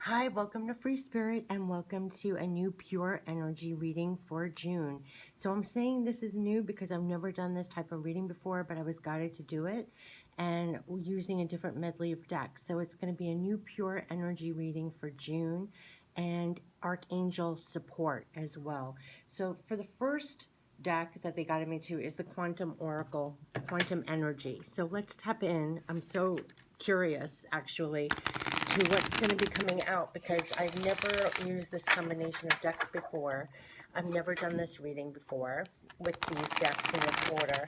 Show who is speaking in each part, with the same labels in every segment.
Speaker 1: Hi, welcome to Free Spirit and welcome to a new pure energy reading for June. So I'm saying this is new because I've never done this type of reading before, but I was guided to do it and using a different medley of decks. So it's going to be a new pure energy reading for June and Archangel support as well. So for the first deck that they guided me to is the Quantum Oracle, Quantum Energy. So let's tap in. I'm so curious actually to what's going to be coming out because I've never used this combination of decks before. I've never done this reading before with these decks in this order,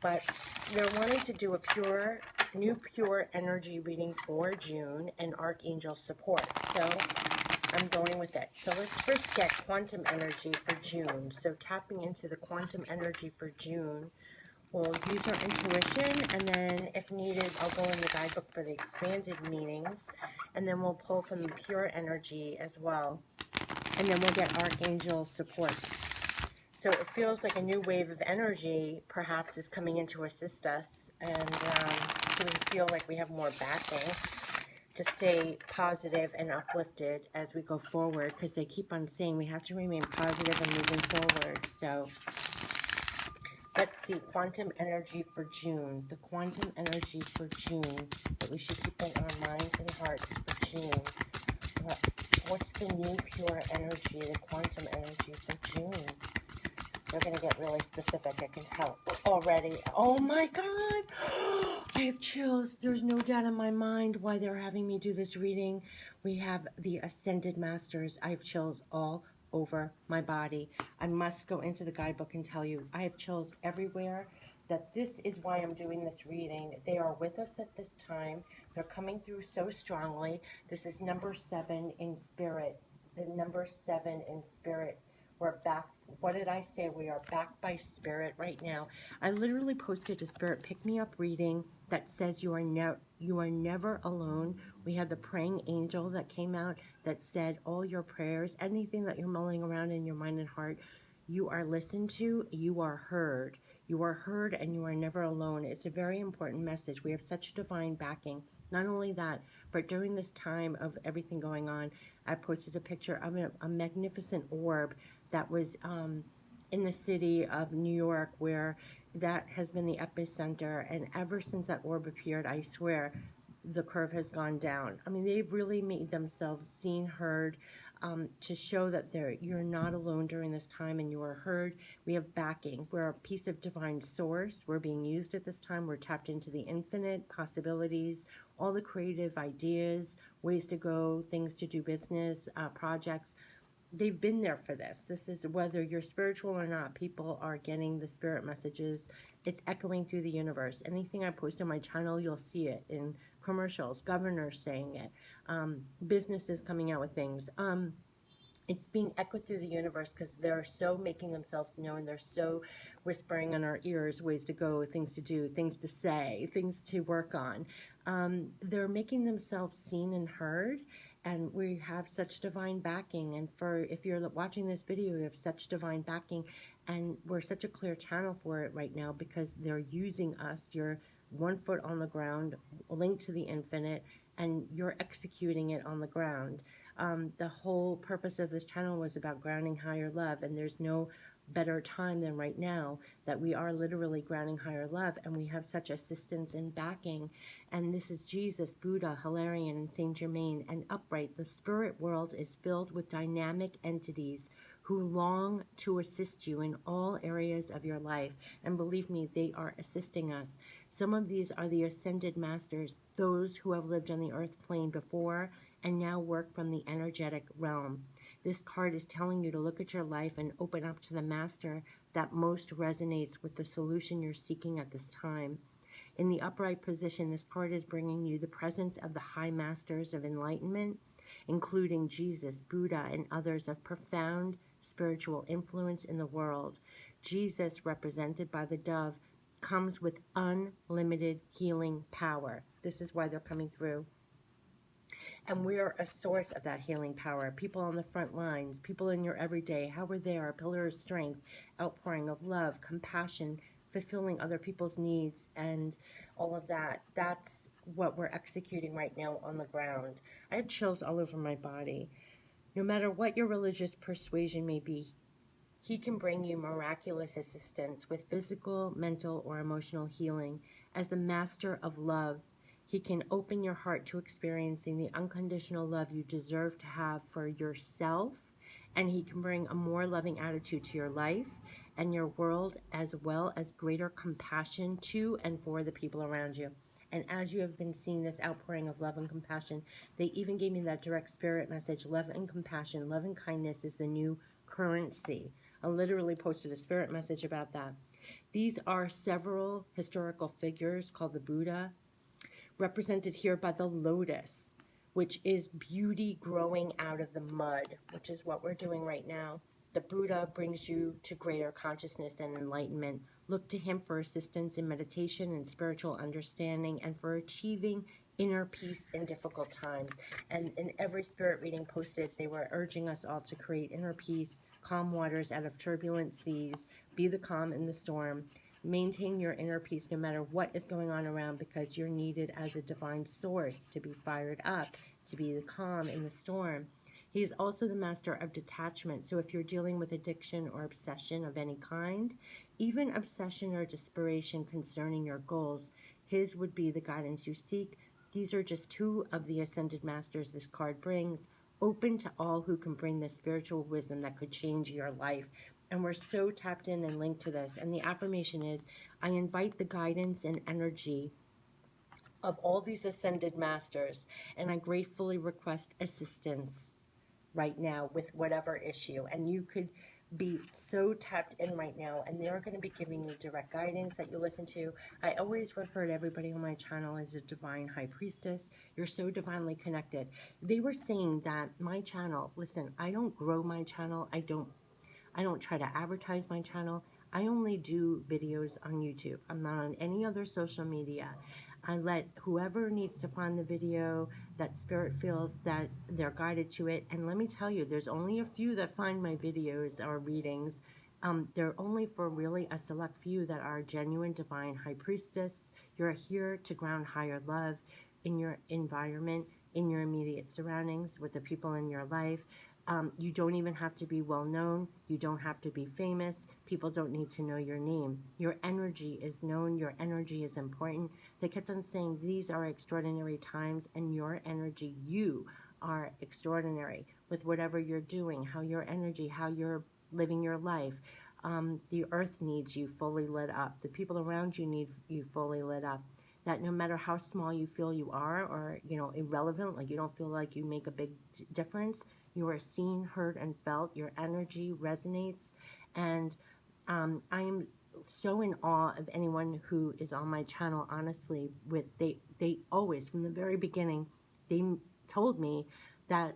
Speaker 1: but they're wanting to do a new pure energy reading for June and Archangel support. So I'm going with it. So let's first get quantum energy for June. So tapping into the quantum energy for June, we'll use our intuition, and then if needed, I'll go in the guidebook for the expanded meanings, and then we'll pull from the pure energy as well, and then we'll get Archangel support. So it feels like a new wave of energy perhaps is coming in to assist us, and so we feel like we have more backing to stay positive and uplifted as we go forward, because they keep on saying we have to remain positive and moving forward. So let's see, quantum energy for June. The quantum energy for June that we should keep in our minds and hearts for June. What's the new pure energy, the quantum energy for June? We're going to get really specific, I can tell already. Oh my God! I have chills. There's no doubt in my mind why they're having me do this reading. We have the Ascended Masters. I have chills all over my body. I must go into the guidebook and tell you, I have chills everywhere, that this is why I'm doing this reading. They are with us at this time. They're coming through so strongly. This is number 7 in spirit. The number 7 in spirit. We're back. What did I say? We are back by spirit right now. I literally posted a spirit pick-me-up reading that says you are never alone. We had the praying angel that came out that said all your prayers, anything that you're mulling around in your mind and heart, you are listened to, you are heard. You are heard and you are never alone. It's a very important message. We have such divine backing. Not only that, but during this time of everything going on, I posted a picture of a magnificent orb that was in the city of New York, where that has been the epicenter. And ever since that orb appeared, I swear, the curve has gone down. I mean, they've really made themselves seen, heard, to show that you're not alone during this time and you are heard. We have backing. We're a piece of divine source. We're being used at this time. We're tapped into the infinite possibilities, all the creative ideas, ways to go, things to do business, projects. They've been there for this. This is whether you're spiritual or not, people are getting the spirit messages. It's echoing through the universe. Anything I post on my channel, you'll see it in commercials, governors saying it, businesses coming out with things. It's being echoed through the universe because they're so making themselves known. They're so whispering in our ears ways to go, things to do, things to say, things to work on. They're making themselves seen and heard, and we have such divine backing. And if you're watching this video, we have such divine backing, and we're such a clear channel for it right now because they're using us. You're 1 foot on the ground, linked to the infinite, and you're executing it on the ground. The whole purpose of this channel was about grounding higher love, and there's no better time than right now that we are literally grounding higher love, and we have such assistance and backing. And this is Jesus, Buddha, Hilarion, and Saint Germain, and upright. The spirit world is filled with dynamic entities who long to assist you in all areas of your life, and believe me, they are assisting us. Some of these are the ascended masters, those who have lived on the earth plane before and now work from the energetic realm. This card is telling you to look at your life and open up to the master that most resonates with the solution you're seeking at this time. In the upright position, this card is bringing you the presence of the high masters of enlightenment, including Jesus, Buddha, and others of profound spiritual influence in the world. Jesus, represented by the dove, comes with unlimited healing power. This is why they're coming through. And we are a source of that healing power. People on the front lines, people in your everyday, how we're there, a pillar of strength, outpouring of love, compassion, fulfilling other people's needs, and all of that. That's what we're executing right now on the ground. I have chills all over my body. No matter what your religious persuasion may be, he can bring you miraculous assistance with physical, mental, or emotional healing. As the master of love, he can open your heart to experiencing the unconditional love you deserve to have for yourself, and he can bring a more loving attitude to your life and your world, as well as greater compassion to and for the people around you. And as you have been seeing this outpouring of love and compassion, they even gave me that direct spirit message: love and compassion, love and kindness is the new currency. I literally posted a spirit message about that. These are several historical figures called the Buddha, represented here by the lotus, which is beauty growing out of the mud, which is what we're doing right now. The Buddha brings you to greater consciousness and enlightenment. Look to him for assistance in meditation and spiritual understanding, and for achieving inner peace in difficult times. And in every spirit reading posted, they were urging us all to create inner peace, calm waters out of turbulent seas, be the calm in the storm. Maintain your inner peace no matter what is going on around, because you're needed as a divine source to be fired up, to be the calm in the storm. He is also the master of detachment. So if you're dealing with addiction or obsession of any kind, even obsession or desperation concerning your goals, his would be the guidance you seek. These are just two of the ascended masters this card brings, open to all who can bring the spiritual wisdom that could change your life. And we're so tapped in and linked to this. And the affirmation is, I invite the guidance and energy of all these ascended masters, and I gratefully request assistance right now with whatever issue. And you could be so tapped in right now, and they're going to be giving you direct guidance that you listen to. I always refer to everybody on my channel as a divine high priestess. You're so divinely connected. They were saying that my channel, listen, I don't grow my channel. I don't try to advertise my channel. I only do videos on YouTube. I'm not on any other social media. I let whoever needs to find the video that spirit feels that they're guided to it. And let me tell you, there's only a few that find my videos or readings. They're only for really a select few that are genuine divine high priestess. You're here to ground higher love in your environment, in your immediate surroundings, with the people in your life. You don't even have to be well known. You don't have to be famous. People don't need to know your name. Your energy is known. Your energy is important. They kept on saying these are extraordinary times, and your energy, you are extraordinary with whatever you're doing, how your energy, how you're living your life. The earth needs you fully lit up. The people around you need you fully lit up. That no matter how small you feel you are, or irrelevant, like you don't feel like you make a big difference, you are seen, heard, and felt. Your energy resonates. And I am so in awe of anyone who is on my channel, honestly. They always, from the very beginning, they told me that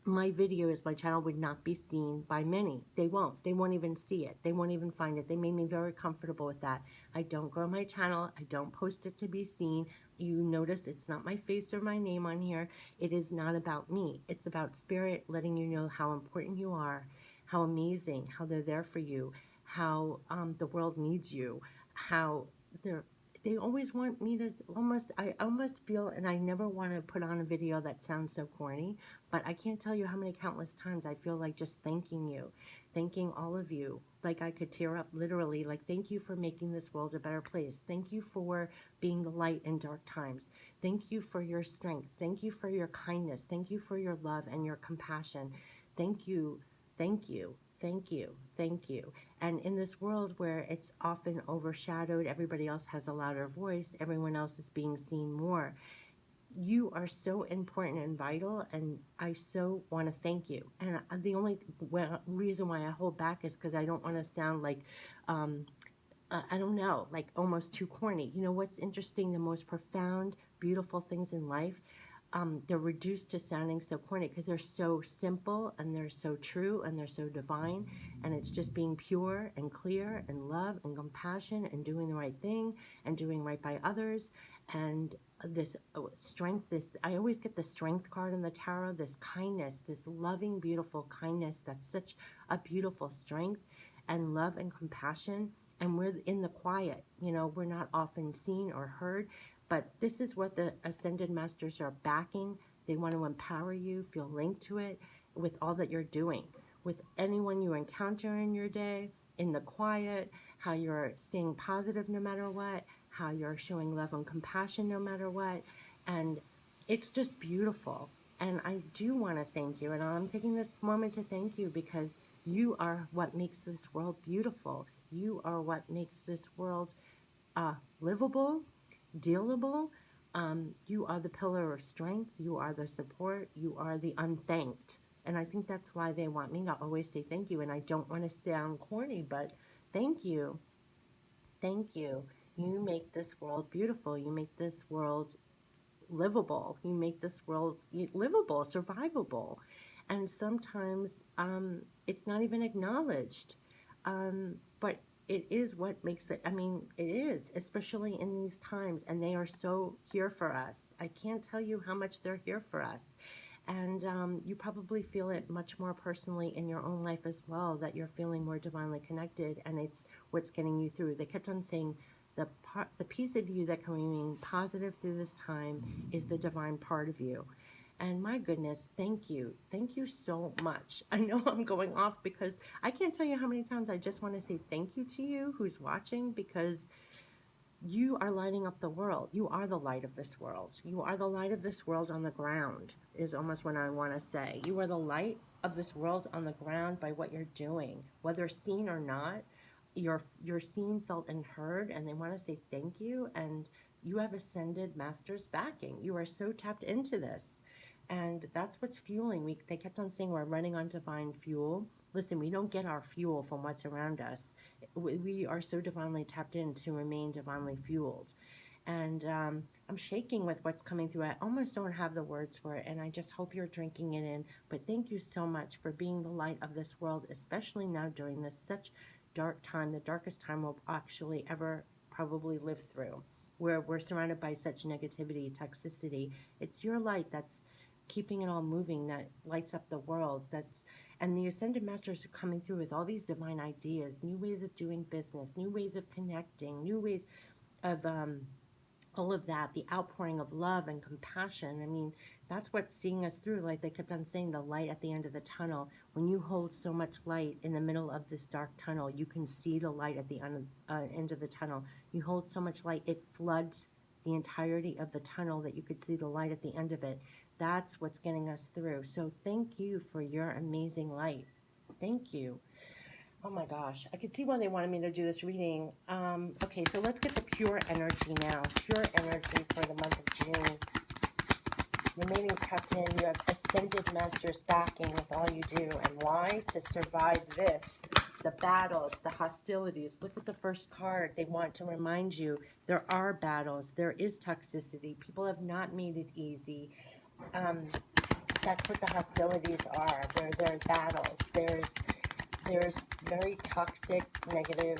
Speaker 1: my videos, my channel would not be seen by many. They won't. They won't even see it. They won't even find it. They made me very comfortable with that. I don't grow my channel. I don't post it to be seen. You notice it's not my face or my name on here. It is not about me. It's about spirit letting you know how important you are, how amazing, how they're there for you, how the world needs you, how they always want me to I almost feel, and I never want to put on a video that sounds so corny, but I can't tell you how many countless times I feel like just thanking you, thanking all of you. Like I could tear up literally, like thank you for making this world a better place. Thank you for being the light in dark times. Thank you for your strength. Thank you for your kindness. Thank you for your love and your compassion. Thank you, thank you, thank you, thank you. And in this world where it's often overshadowed, everybody else has a louder voice, everyone else is being seen more. You are so important and vital, and I so want to thank you. And the only reason why I hold back is because I don't want to sound like, I don't know, like almost too corny. You know what's interesting? The most profound, beautiful things in life, they're reduced to sounding so corny because they're so simple and they're so true and they're so divine. And it's just being pure and clear and love and compassion and doing the right thing and doing right by others. And this strength, I always get the strength card in the tarot, this kindness, this loving, beautiful kindness. That's such a beautiful strength and love and compassion. And we're in the quiet, we're not often seen or heard. But this is what the Ascended Masters are backing. They want to empower you, feel linked to it with all that you're doing, with anyone you encounter in your day, in the quiet, how you're staying positive no matter what, how you're showing love and compassion no matter what. And it's just beautiful. And I do want to thank you. And I'm taking this moment to thank you because you are what makes this world beautiful. You are what makes this world livable, dealable. You are the pillar of strength. You are the support. You are the unthanked. And I think that's why they want me to always say thank you. And I don't want to sound corny, but thank you. Thank you. You make this world beautiful. You make this world livable. You make this world livable, survivable. And sometimes it's not even acknowledged. But it is what makes it, I mean, it is, especially in these times. And they are so here for us. I can't tell you how much they're here for us. And you probably feel it much more personally in your own life as well, that you're feeling more divinely connected, and it's what's getting you through. They kept on saying the piece of you that can remain positive through this time is the divine part of you. And my goodness, thank you. Thank you so much. I know I'm going off because I can't tell you how many times I just want to say thank you to you who's watching, because you are lighting up the world. You are the light of this world. You are the light of this world on the ground, is almost what I want to say. You are the light of this world on the ground by what you're doing, whether seen or not. You're seen, felt, and heard, and they want to say thank you. And you have Ascended Masters backing. You are so tapped into this. And that's what's fueling. They kept on saying we're running on divine fuel. Listen, we don't get our fuel from what's around us. We are so divinely tapped in to remain divinely fueled. And I'm shaking with what's coming through. I almost don't have the words for it, and I just hope you're drinking it in. But thank you so much for being the light of this world, especially now during this such dark time, the darkest time we'll actually ever probably live through, where we're surrounded by such negativity, toxicity. It's your light that's keeping it all moving, that lights up the world. And the Ascended Masters are coming through with all these divine ideas, new ways of doing business, new ways of connecting, new ways of all of that, the outpouring of love and compassion. I mean, that's what's seeing us through. Like they kept on saying, the light at the end of the tunnel. When you hold so much light in the middle of this dark tunnel, you can see the light at the end of the tunnel. You hold so much light, it floods the entirety of the tunnel that you could see the light at the end of it. That's what's getting us through. So thank you for your amazing light. Thank you. Oh my gosh, I could see why they wanted me to do this reading. Okay, so let's get the pure energy now. Pure energy for the month of June. Remaining tapped in, you have Ascended Masters backing with all you do. And why? To survive this. The battles, the hostilities. Look at the first card. They want to remind you there are battles. There is toxicity. People have not made it easy. That's what the hostilities are. There's battles. There's very toxic, negative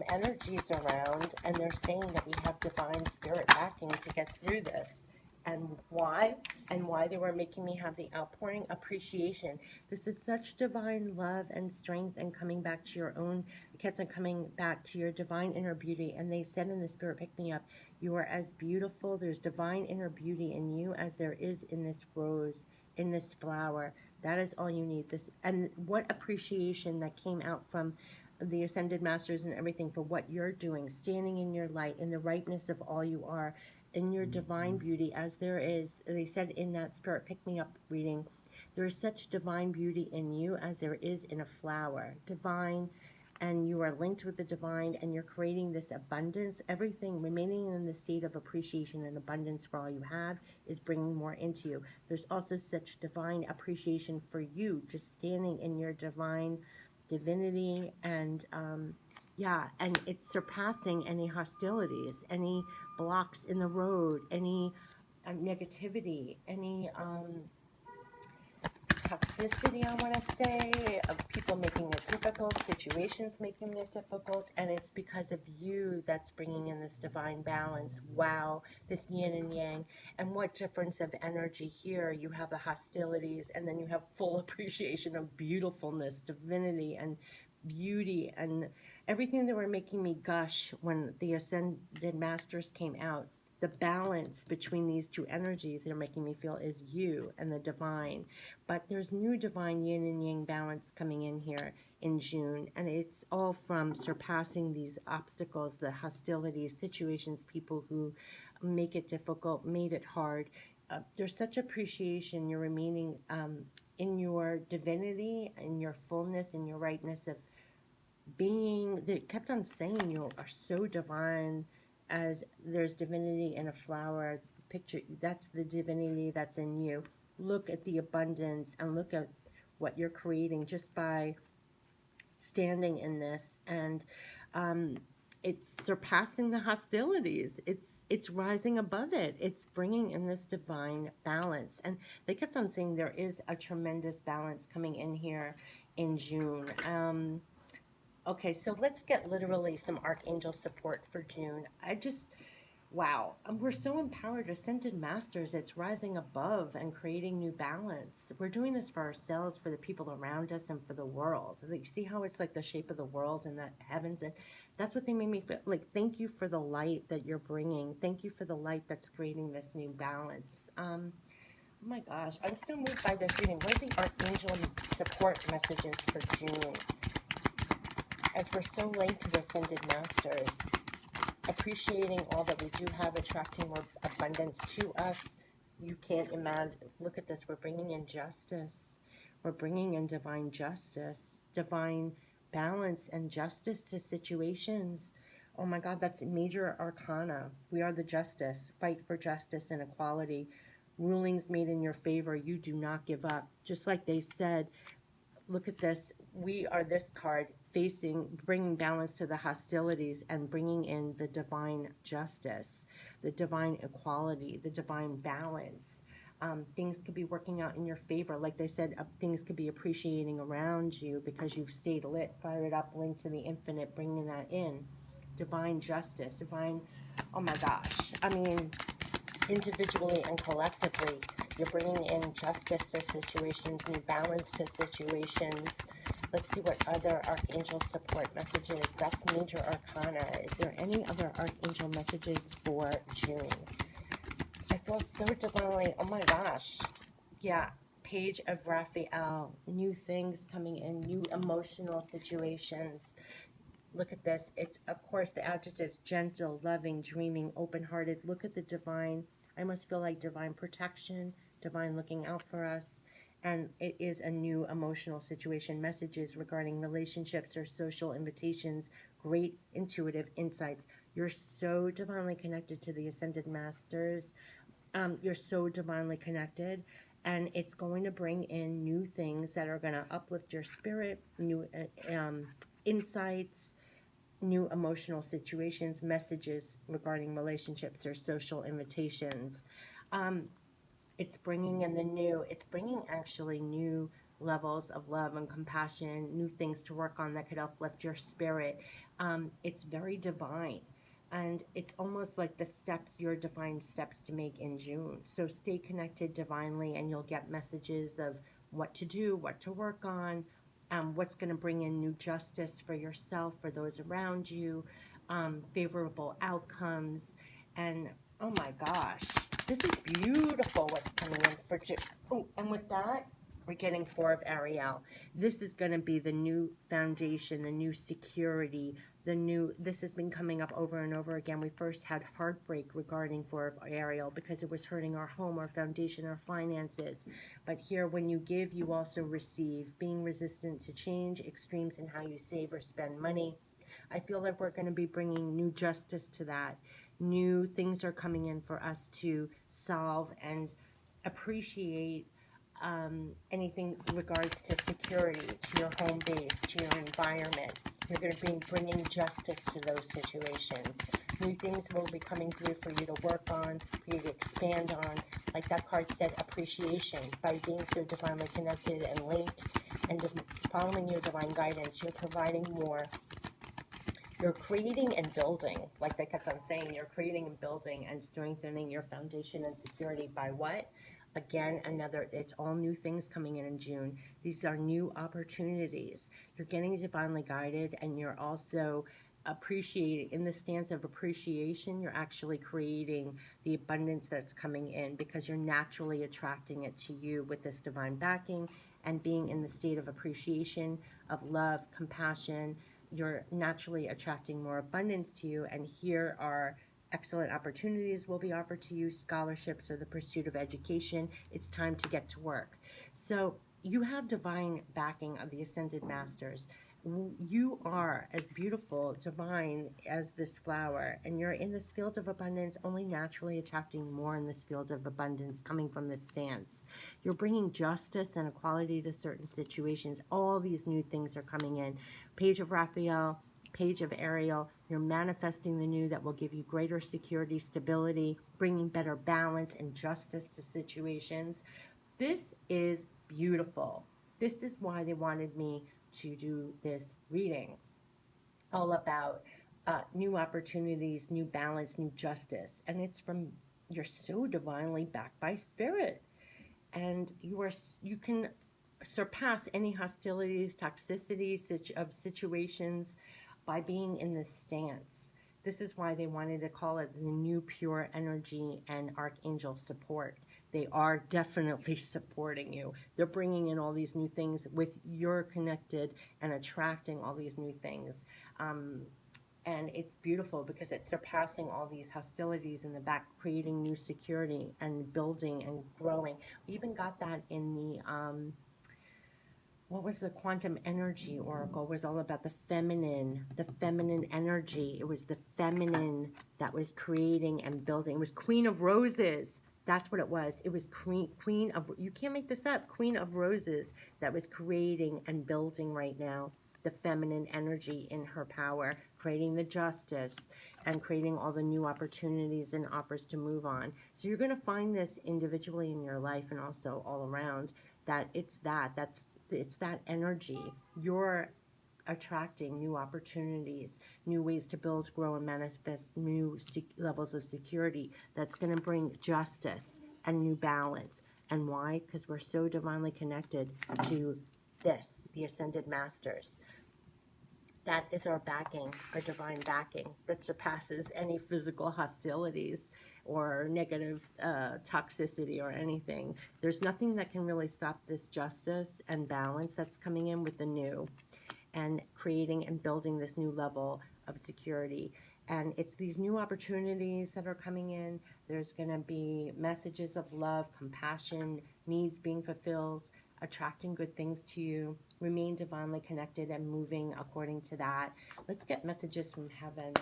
Speaker 1: energies around, and they're saying that we have divine spirit backing to get through this. And why? And why they were making me have the outpouring appreciation. This is such divine love and strength, and coming back to your own, it kept on coming back to your divine inner beauty. And they said in the spirit, pick me up, you are as beautiful. There's divine inner beauty in you as there is in this rose, in this flower. That is all you need. This, and what appreciation that came out from the Ascended Masters and everything for what you're doing, standing in your light, in the rightness of all you are, in your divine beauty, as there is. They said in that spirit pick me up reading, there is such divine beauty in you as there is in a flower. Divine, and you are linked with the divine, and you're creating this abundance. Everything remaining in the state of appreciation and abundance for all you have is bringing more into you. There's also such divine appreciation for you just standing in your divine divinity, and yeah, and it's surpassing any hostilities, any blocks in the road, any negativity, any toxicity, I want to say, of people making it difficult, situations making it difficult, and it's because of you that's bringing in this divine balance. Wow, this yin and yang. And what difference of energy here? You have the hostilities, and then you have full appreciation of beautifulness, divinity, and beauty, and everything that were making me gush when the Ascended Masters came out. the balance between these two energies they're making me feel is you and the divine. But there's new divine yin and yang balance coming in here in June, and it's all from surpassing these obstacles, the hostilities, situations, people who make it difficult, made it hard. There's such appreciation. You're remaining in your divinity, in your fullness, in your rightness of being. They kept on saying you are so divine, as there's divinity in a flower. Picture that's the divinity that's in you. Look at the abundance and look at what you're creating just by standing in this, and um, it's surpassing the hostilities. It's rising above it. It's bringing in this divine balance. And they kept on saying there is a tremendous balance coming in here in June. Okay, so let's get literally some archangel support for June. Wow, we're so empowered. Ascended Masters, it's rising above and creating new balance. We're doing this for ourselves, for the people around us, and for the world. Like, see how it's like the shape of the world and the heavens? And that's what they made me feel like. Thank you for the light that you're bringing. Thank you for the light that's creating this new balance. Oh my gosh, I'm so moved by this reading. What are the archangel support messages for June? As we're so linked to the Ascended Masters, appreciating all that we do have, attracting more abundance to us. You can't imagine. Look at this. We're bringing in justice. We're bringing in divine justice, divine balance and justice to situations. Oh my God, that's major arcana. We are the justice. Fight for justice and equality. Rulings made in your favor. You do not give up. Just like they said, look at this. We are this card bringing balance to the hostilities and bringing in the divine justice, the divine equality, the divine balance. Things could be working out in your favor. Like they said, things could be appreciating around you because you've stayed lit, fired up, linked to the infinite, bringing that in. Divine justice, divine, oh my gosh. I mean, individually and collectively, you're bringing in justice to situations, new balance to situations. Let's see what other archangel support messages. That's major arcana. Is there any other archangel messages for June? I feel so divinely, oh my gosh. Yeah, Page of Raphael. New things coming in, new emotional situations. Look at this. It's, of course, the adjectives gentle, loving, dreaming, open-hearted. Look at the divine. I almost feel like divine protection, divine looking out for us. And it is a new emotional situation. Messages regarding relationships or social invitations. Great intuitive insights. You're so divinely connected to the Ascended Masters. You're so divinely connected. And it's going to bring in new things that are going to uplift your spirit, new insights, new emotional situations, messages regarding relationships or social invitations. It's bringing in the new. It's bringing actually new levels of love and compassion, new things to work on that could uplift your spirit. It's very divine. And it's almost like the steps, your divine steps to make in June. So stay connected divinely and you'll get messages of what to do, what to work on, what's going to bring in new justice for yourself, for those around you, favorable outcomes. And oh my gosh, this is beautiful what's coming in for June. Oh, and with that, we're getting Four of Ariel. This is going to be the new foundation, the new security, this has been coming up over and over again. We first had heartbreak regarding Four of Ariel because it was hurting our home, our foundation, our finances. But here, when you give, you also receive. Being resistant to change, extremes in how you save or spend money. I feel like we're going to be bringing new justice to that. New things are coming in for us to solve and appreciate. Anything in regards to security, to your home base, to your environment. You're going to be bringing justice to those situations. New things will be coming through for you to work on, for you to expand on. Like that card said, appreciation. By being so divinely connected and linked and following your divine guidance, you're providing more. You're creating and building, like they kept on saying, you're creating and building and strengthening your foundation and security by what? Again, it's all new things coming in June. These are new opportunities. You're getting divinely guided and you're also appreciating, in the stance of appreciation, you're actually creating the abundance that's coming in because you're naturally attracting it to you with this divine backing and being in the state of appreciation, of love, compassion. You're naturally attracting more abundance to you. And here are excellent opportunities will be offered to you, scholarships or the pursuit of education. It's time to get to work. So you have divine backing of the Ascended Masters. You are as beautiful, divine as this flower, and you're in this field of abundance, only naturally attracting more in this field of abundance coming from this stance. You're bringing justice and equality to certain situations. All these new things are coming in. Page of Raphael, Page of Ariel. You're manifesting the new that will give you greater security, stability, bringing better balance and justice to situations. This is beautiful. This is why they wanted me to do this reading, all about new opportunities, new balance, new justice. And it's from, you're so divinely backed by spirit. And you can surpass any hostilities, toxicities of situations by being in this stance. This is why they wanted to call it the new pure energy and archangel support. They are definitely supporting you. They're bringing in all these new things with you're connected and attracting all these new things. And it's beautiful because it's surpassing all these hostilities in the back, creating new security and building and growing. We even got that in the what was the quantum energy oracle? It was all about the feminine energy. It was the feminine that was creating and building. It was Queen of Roses. That's what it was. It was Queen of, you can't make this up, Queen of Roses that was creating and building right now the feminine energy in her power, creating the justice and creating all the new opportunities and offers to move on. So you're going to find this individually in your life and also all around, that it's that energy. You're attracting new opportunities, new ways to build, grow, and manifest new levels of security that's going to bring justice and new balance. And why? Because we're so divinely connected to this, the Ascended Masters. That is our backing, our divine backing that surpasses any physical hostilities or negative toxicity or anything. There's nothing that can really stop this justice and balance that's coming in with the new and creating and building this new level of security. And it's these new opportunities that are coming in. There's going to be messages of love, compassion, needs being fulfilled, attracting good things to you. Remain divinely connected and moving according to that. Let's get messages from heaven.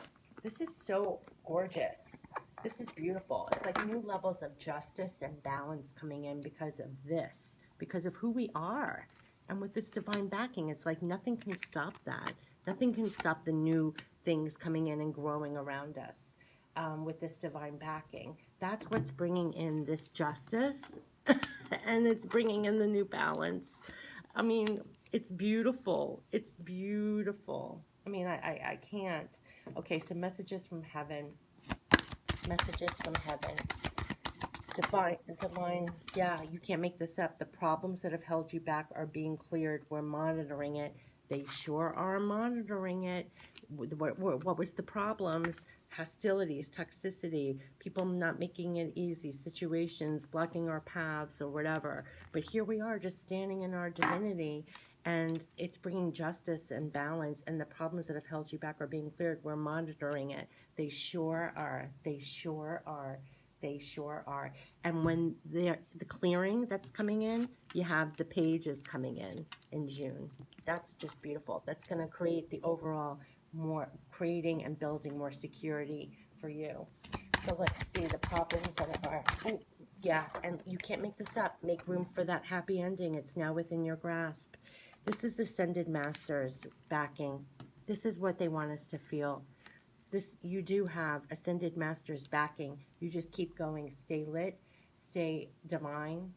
Speaker 1: This is so gorgeous. This is beautiful. It's like new levels of justice and balance coming in because of this, because of who we are. And with this divine backing, it's like nothing can stop that. Nothing can stop the new things coming in and growing around us with this divine backing. That's what's bringing in this justice and it's bringing in the new balance. I mean, it's beautiful. It's beautiful. I mean, I can't. Okay, so messages from heaven. Messages from heaven. Divine, yeah, you can't make this up. The problems that have held you back are being cleared. We're monitoring it. They sure are monitoring it. What was the problems? Hostilities, toxicity, people not making it easy, situations, blocking our paths or whatever. But here we are just standing in our divinity, and it's bringing justice and balance, and the problems that have held you back are being cleared. We're monitoring it. They sure are. They sure are. They sure are. And when the clearing that's coming in, you have the pages coming in June. That's just beautiful. That's going to create the overall more creating and building more security for you. So let's see the problems that are, oh, yeah, and you can't make this up. Make room for that happy ending. It's now within your grasp. This is Ascended Masters backing. This is what they want us to feel. This, you do have Ascended Masters backing. You just keep going. Stay lit. Stay divine.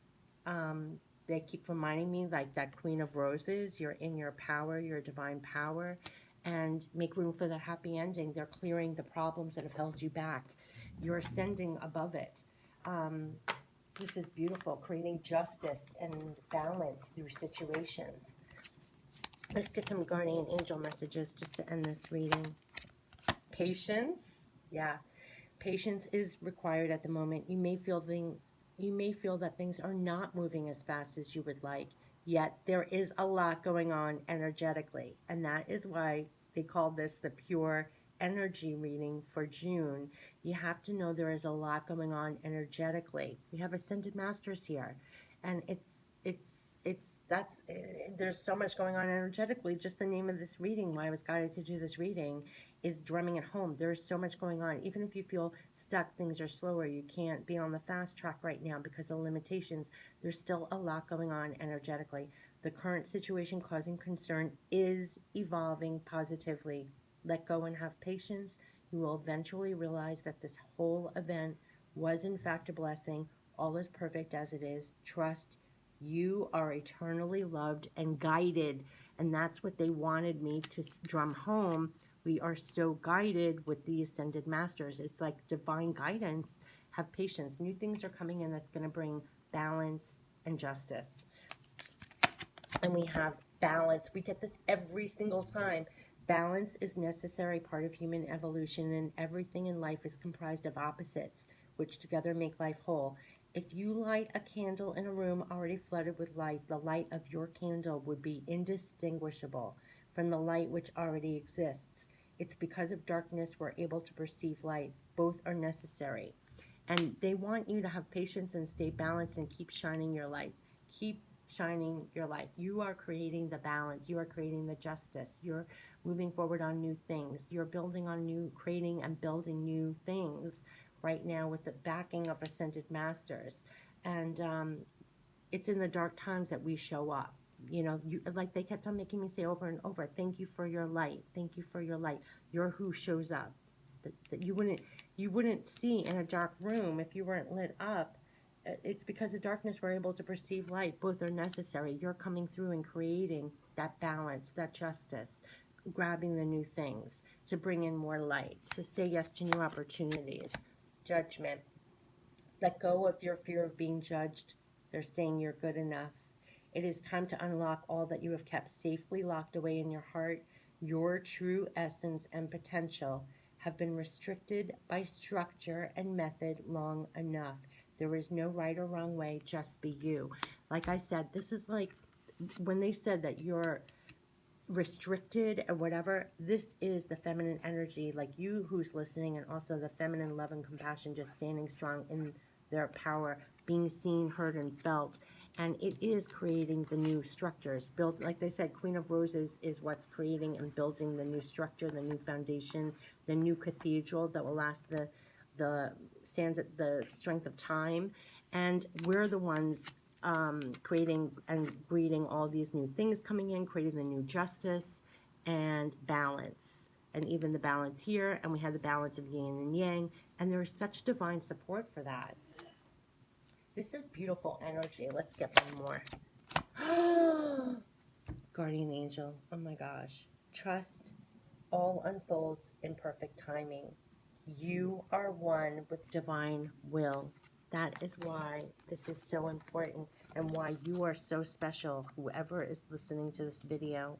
Speaker 1: They keep reminding me, like that Queen of Roses, you're in your power, your divine power, and make room for the happy ending. They're clearing the problems that have held you back. You're ascending above it. This is beautiful, creating justice and balance through situations. Let's get some guardian angel messages just to end this reading. Patience. Yeah. Patience is required at the moment. You may feel that things are not moving as fast as you would like, yet there is a lot going on energetically. And that is why they call this the pure energy reading for June. You have to know there is a lot going on energetically. We have ascended masters here, and there's so much going on energetically. Just the name of this reading, why I was guided to do this reading, is drumming it home. There's so much going on. Even if you feel stuck, things are slower, you can't be on the fast track right now because of limitations, there's still a lot going on energetically. The current situation causing concern is evolving positively. Let go and have patience. You will eventually realize that this whole event was in fact a blessing. All is perfect as it is. Trust. You are eternally loved and guided, and that's what they wanted me to drum home. We are so guided with the ascended masters. It's like divine guidance. Have patience. New things are coming in that's going to bring balance and justice. And we have balance. We get this every single time. Balance is necessary part of human evolution, and everything in life is comprised of opposites, which together make life whole. If you light a candle in a room already flooded with light, the light of your candle would be indistinguishable from the light which already exists. It's because of darkness we're able to perceive light. Both are necessary. And they want you to have patience and stay balanced and keep shining your light. Keep shining your light. You are creating the balance. You are creating the justice. You're moving forward on new things. You're building on new, creating and building new things right now with the backing of ascended masters. And it's in the dark times that we show up. You know, like they kept on making me say over and over, thank you for your light. Thank you for your light. You're who shows up. That you wouldn't see in a dark room if you weren't lit up. It's because of darkness we're able to perceive light. Both are necessary. You're coming through and creating that balance, that justice, grabbing the new things to bring in more light, to say yes to new opportunities. Judgment. Let go of your fear of being judged. They're saying you're good enough. It is time to unlock all that you have kept safely locked away in your heart. Your true essence and potential have been restricted by structure and method long enough. There is no right or wrong way, just be you. Like I said, this is like when they said that you're restricted or whatever, this is the feminine energy, like you who's listening, and also the feminine love and compassion just standing strong in their power, being seen, heard, and felt. And it is creating the new structures. Built, like they said, Queen of Roses is what's creating and building the new structure, the new foundation, the new cathedral that will last the sands at the strength of time. And we're the ones creating and breeding all these new things coming in, creating the new justice and balance. And even the balance here, and we have the balance of yin and yang, and there is such divine support for that. This is beautiful energy. Let's get one more. Guardian angel. Oh my gosh. Trust. All unfolds in perfect timing. You are one with divine will. That is why this is so important and why you are so special, whoever is listening to this video.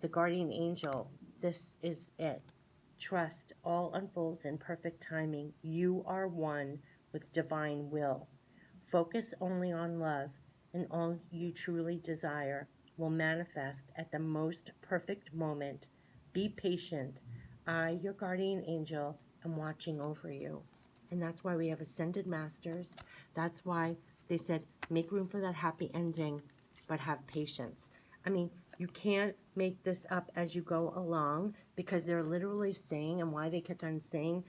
Speaker 1: The guardian angel, this is it. Trust. All unfolds in perfect timing. You are one with divine will. Focus only on love, and all you truly desire will manifest at the most perfect moment. Be patient. I, your guardian angel, am watching over you. And that's why we have ascended masters. That's why they said, make room for that happy ending, but have patience. I mean, you can't make this up as you go along, because they're literally saying, and why they kept on saying,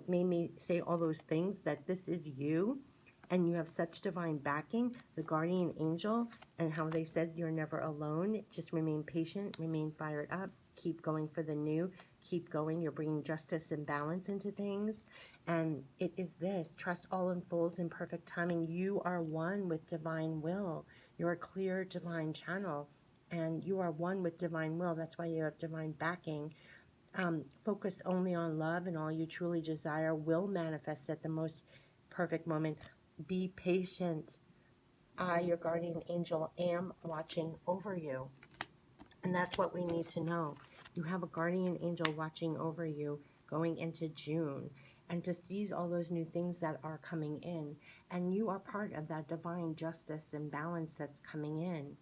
Speaker 1: made me say all those things, that this is you. And you have such divine backing, the guardian angel, and how they said you're never alone. Just remain patient, remain fired up, keep going for the new, keep going. You're bringing justice and balance into things. And it is this, trust all unfolds in perfect timing. You are one with divine will. You're a clear divine channel, and you are one with divine will. That's why you have divine backing. Focus only on love, and all you truly desire will manifest at the most perfect moment. Be patient. I, your guardian angel, am watching over you. And that's what we need to know. You have a guardian angel watching over you. going into June, and to seize all those new things that are coming in. And you are part of that divine justice and balance that's coming in.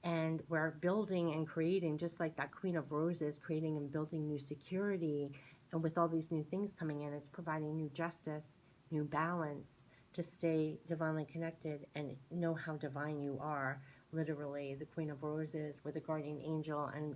Speaker 1: And we're building and creating, just like that Queen of Roses, creating and building new security. And with all these new things coming in, it's providing new justice, new balance to stay divinely connected and know how divine you are. Literally, the Queen of Roses with a guardian angel and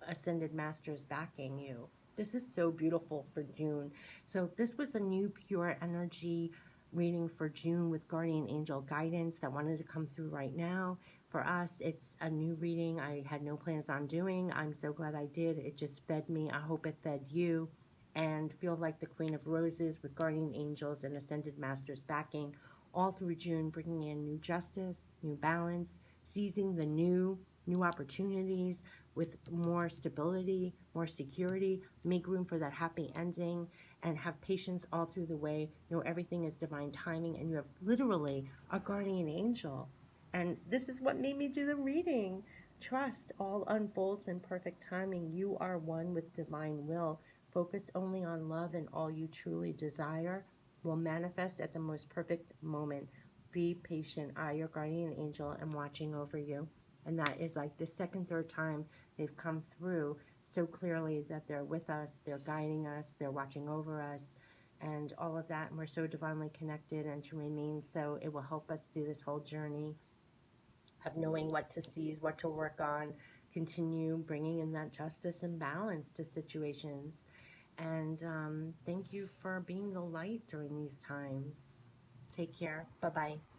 Speaker 1: ascended masters backing you. This is so beautiful for June. So this was a new pure energy reading for June with guardian angel guidance that wanted to come through right now. For us, it's a new reading I had no plans on doing. I'm so glad I did. It just fed me. I hope it fed you. And feel like the Queen of Roses with guardian angels and ascended masters backing all through June, bringing in new justice, new balance, seizing the new opportunities with more stability, more security, make room for that happy ending, and have patience all through the way. Know everything is divine timing, and you have literally a guardian angel. And this is what made me do the reading. Trust all unfolds in perfect timing. You are one with divine will. Focus only on love, and all you truly desire will manifest at the most perfect moment. Be patient. I, your guardian angel, am watching over you. And that is like the second, third time they've come through so clearly that they're with us, they're guiding us, they're watching over us, and all of that. And we're so divinely connected and to remain so. It will help us through this whole journey of knowing what to seize, what to work on, continue bringing in that justice and balance to situations. And thank you for being the light during these times. Take care. Bye bye.